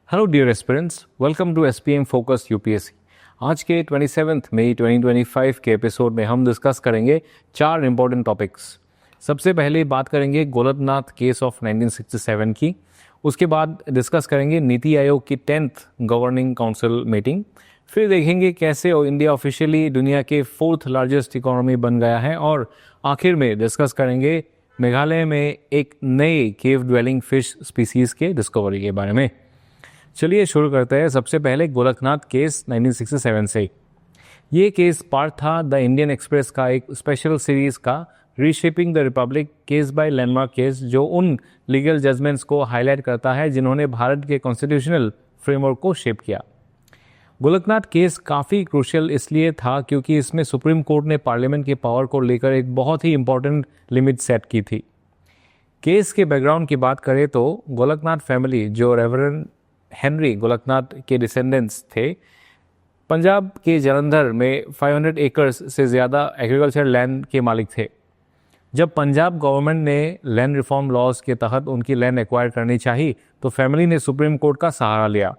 Hello dear aspirants, welcome to SPM focus UPSC. आज के 27 मई 2025 के एपिसोड में हम डिस्कस करेंगे 4 इंपॉर्टेंट टॉपिक्स। सबसे पहले बात करेंगे गोलकनाथ केस ऑफ 1967 की। उसके बाद डिस्कस करेंगे नीति आयोग की 10th गवर्निंग काउंसिल मीटिंग। फिर देखेंगे कैसे इंडिया ऑफिशियली दुनिया के 4th लार्जेस्ट इकोनॉमी बन गया है। और आखिर में डिस्कस करेंगे मेघालय में एक नए केव ड्वेलिंग फिश स्पीसीज के डिस्कवरी के बारे में। चलिए शुरू करते हैं। सबसे पहले गोलकनाथ केस 1967 से। ये केस पार्ट था द इंडियन एक्सप्रेस का एक स्पेशल सीरीज का reshaping the Republic case by landmark case, जो उन लीगल जजमेंट्स को हाईलाइट करता है जिन्होंने भारत के कॉन्स्टिट्यूशनल फ्रेमवर्क को शेप किया। गोलकनाथ केस काफ़ी क्रूशियल इसलिए था क्योंकि इसमें सुप्रीम कोर्ट ने पार्लियामेंट के पावर को लेकर एक बहुत ही इंपॉर्टेंट लिमिट सेट की थी। केस के बैकग्राउंड की बात करें तो गोलकनाथ फैमिली, जो रेवरेंड हेनरी गोलकनाथ के डिसेंडेंट्स थे, पंजाब के जालंधर में 500 एकर्स से ज़्यादा एग्रीकल्चर लैंड के मालिक थे। जब पंजाब गवर्नमेंट ने लैंड रिफॉर्म लॉज के तहत उनकी लैंड एक्वायर करनी चाहिए तो फैमिली ने सुप्रीम कोर्ट का सहारा लिया।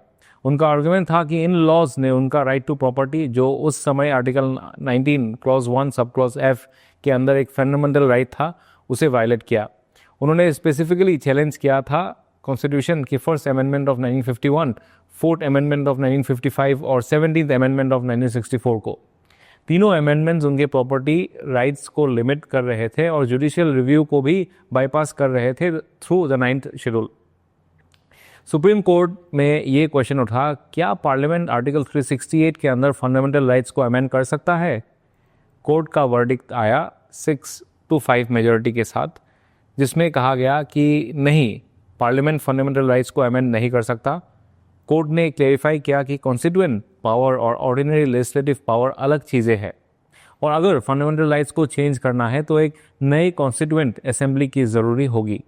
उनका आर्गुमेंट था कि इन लॉज ने उनका राइट टू प्रॉपर्टी, जो उस समय article 19 clause 1 sub clause F के अंदर एक फंडामेंटल राइट था, उसे वायलेट किया। उन्होंने स्पेसिफिकली चैलेंज किया था कॉन्स्टिट्यूशन की first amendment of 1951, fourth amendment of 1955 और 17th अमेंडमेंट ऑफ 1964 को। तीनों अमेंडमेंट्स उनके प्रॉपर्टी राइट्स को लिमिट कर रहे थे और जुडिशियल रिव्यू को भी बाईपास कर रहे थे through the 9th schedule. Supreme court में ये क्वेश्चन उठा, क्या पार्लियामेंट आर्टिकल 368 के अंदर फंडामेंटल राइट्स को अमेंड कर सकता है? कोर्ट का वर्डिक्ट आया 6-5 मेजॉरिटी के साथ, जिसमें कहा गया कि नहीं, पार्लियामेंट फंडामेंटल राइट्स को अमेंड नहीं कर सकता। कोर्ट ने क्लेरिफाई किया कि कॉन्स्टिट्यूएंट पावर और ऑर्डिनरी लेजिस्लेटिव पावर अलग चीज़ें हैं और अगर फंडामेंटल राइट्स को चेंज करना है तो एक नई कॉन्स्टिट्यूएंट असेंबली की ज़रूरी होगी।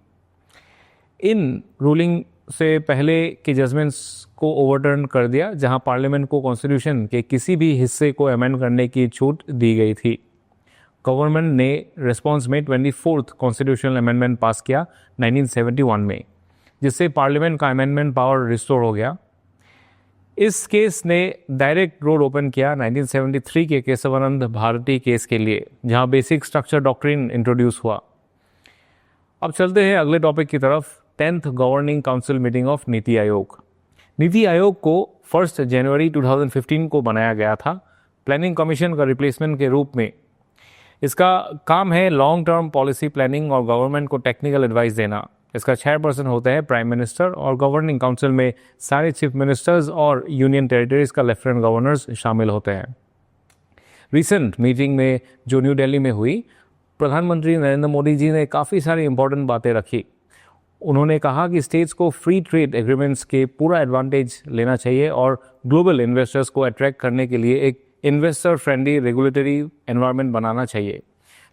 इन रूलिंग से पहले के जजमेंट्स को ओवरटर्न कर दिया, जहां पार्लियामेंट को कॉन्स्टिट्यूशन के किसी भी हिस्से को अमेंड करने की छूट दी गई थी। गवर्नमेंट ने रिस्पॉन्स में 24th कॉन्स्टिट्यूशनल अमेंडमेंट पास किया 1971 में, जिससे पार्लियामेंट का अमेंडमेंट पावर रिस्टोर हो गया। इस केस ने डायरेक्ट रोड ओपन किया 1973 के केशवानंद भारती केस के लिए, जहां बेसिक स्ट्रक्चर डॉक्ट्रिन इंट्रोड्यूस हुआ। अब चलते हैं अगले टॉपिक की तरफ, 10th governing council meeting of NITI Aayog. NITI Aayog को 1 जनवरी 2015 को बनाया गया था प्लानिंग कमीशन का रिप्लेसमेंट के रूप में। इसका काम है लॉन्ग टर्म पॉलिसी प्लानिंग और गवर्नमेंट को टेक्निकल एडवाइस देना। इसका चेयरपर्सन होते हैं प्राइम मिनिस्टर और गवर्निंग काउंसिल में सारे चीफ मिनिस्टर्स और यूनियन टेरिटरीज का लेफ्टिनेंट गवर्नर्स शामिल होते हैं। रिसेंट मीटिंग में जो न्यू दिल्ली में हुई, प्रधानमंत्री नरेंद्र मोदी जी ने काफ़ी सारी इंपॉर्टेंट बातें रखी। उन्होंने कहा कि स्टेट्स को फ्री ट्रेड एग्रीमेंट्स के पूरा एडवांटेज लेना चाहिए और ग्लोबल इन्वेस्टर्स को अट्रैक्ट करने के लिए एक इन्वेस्टर फ्रेंडली रेगुलेटरी एनवायरनमेंट बनाना चाहिए।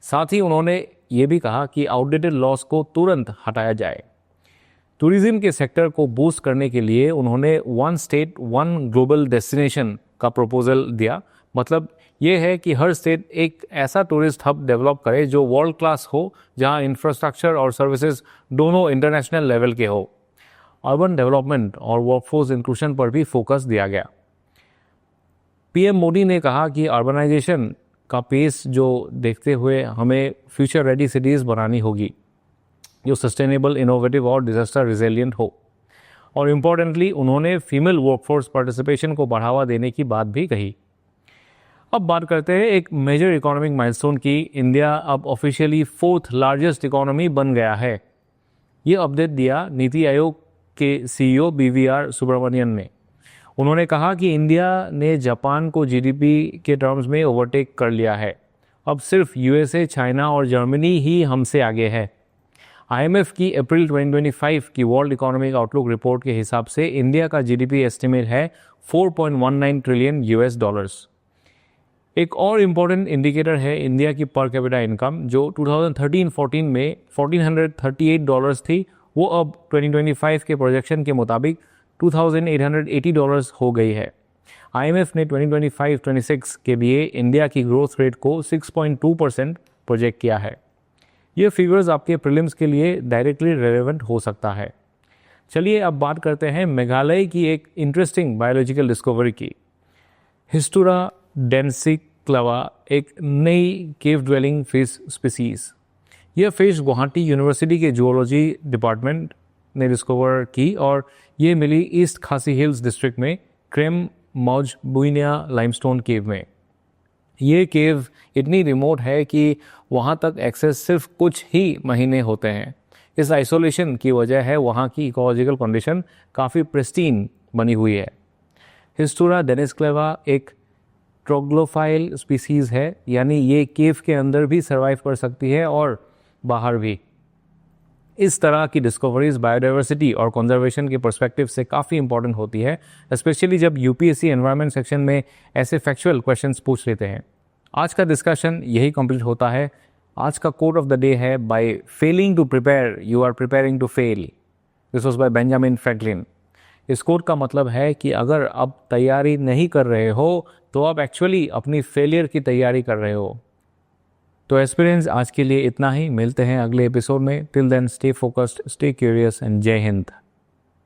साथ ही उन्होंने ये भी कहा कि आउटडेटेड लॉस को तुरंत हटाया जाए। टूरिज्म के सेक्टर को बूस्ट करने के लिए उन्होंने 1 स्टेट 1 ग्लोबल डेस्टिनेशन का प्रपोजल दिया। मतलब ये है कि हर स्टेट एक ऐसा टूरिस्ट हब डेवलप करे जो वर्ल्ड क्लास हो, जहां इंफ्रास्ट्रक्चर और सर्विसेज दोनों इंटरनेशनल लेवल के हो। अर्बन डेवलपमेंट और वर्कफोर्स इंक्लूजन पर भी फोकस दिया गया। पीएम मोदी ने कहा कि अर्बनाइजेशन का पेस जो देखते हुए हमें फ्यूचर रेडी सिटीज़ बनानी होगी जो सस्टेनेबल, इनोवेटिव और डिजास्टर रिजिलियंट हो। और इम्पॉर्टेंटली उन्होंने फीमेल वर्कफोर्स पार्टिसिपेशन को बढ़ावा देने की बात भी कही। अब बात करते हैं एक मेजर इकोनॉमिक माइलस्टोन की। इंडिया अब ऑफिशियली 4th लार्जेस्ट इकोनॉमी बन गया है। ये अपडेट दिया नीति आयोग के CEO BVR सुब्रमण्यन ने। उन्होंने कहा कि इंडिया ने जापान को जीडीपी के टर्म्स में ओवरटेक कर लिया है। अब सिर्फ यूएसए, चाइना और जर्मनी ही हमसे आगे है। IMF की अप्रैल 2025 की वर्ल्ड इकोनॉमिक आउटलुक रिपोर्ट के हिसाब से इंडिया का जीडीपी एस्टिमेट है $4.19 ट्रिलियन। एक और इम्पॉर्टेंट इंडिकेटर है इंडिया की पर कैपिटा इनकम, जो 2013-14 में $1,438 थी, वो अब 2025 के प्रोजेक्शन के मुताबिक $2,880 हो गई है। IMF ने 2025-26 के लिए इंडिया की ग्रोथ रेट को 6.2% प्रोजेक्ट किया है। ये फिगर्स आपके प्रीलिम्स के लिए डायरेक्टली रेलेवेंट हो सकता है। चलिए अब बात करते हैं मेघालय की एक इंटरेस्टिंग बायोलॉजिकल डिस्कवरी की। हिस्टुरा डेंसिक्लेवा एक नई केव ड्वेलिंग फिश स्पीसीज। यह फिश गुवाहाटी यूनिवर्सिटी के जूलॉजी डिपार्टमेंट ने डिस्कवर की और ये मिली ईस्ट खासी हिल्स डिस्ट्रिक्ट में क्रेम मौज बुइनिया लाइमस्टोन केव में। ये केव इतनी रिमोट है कि वहाँ तक एक्सेस सिर्फ कुछ ही महीने होते हैं। इस आइसोलेशन की वजह है वहाँ की इकोलॉजिकल कंडीशन काफ़ी प्रिस्टीन बनी हुई है। हिस्टुरा डेनिस्क्लेवा एक ट्रोग्लोफाइल स्पीसीज़ है, यानी ये केव के अंदर भी सर्वाइव कर सकती है और बाहर भी। इस तरह की डिस्कवरीज बायोडाइवर्सिटी और कंजर्वेशन के पर्सपेक्टिव से काफ़ी इंपॉर्टेंट होती है, स्पेशली जब यूपीएससी एनवायरनमेंट सेक्शन में ऐसे फैक्चुअल क्वेश्चंस पूछ लेते हैं। आज का डिस्कशन यही कंप्लीट होता है। आज का कोट ऑफ द डे है, by failing to prepare you are preparing to fail. This was by Benjamin Franklin. इस कोट का मतलब है कि अगर अब तैयारी नहीं कर रहे हो तो आप एक्चुअली अपनी फेलियर की तैयारी कर रहे हो। तो एस्पिरेंट्स, आज के लिए इतना ही। मिलते हैं अगले एपिसोड में। Till then stay focused, stay curious and Jai Hind.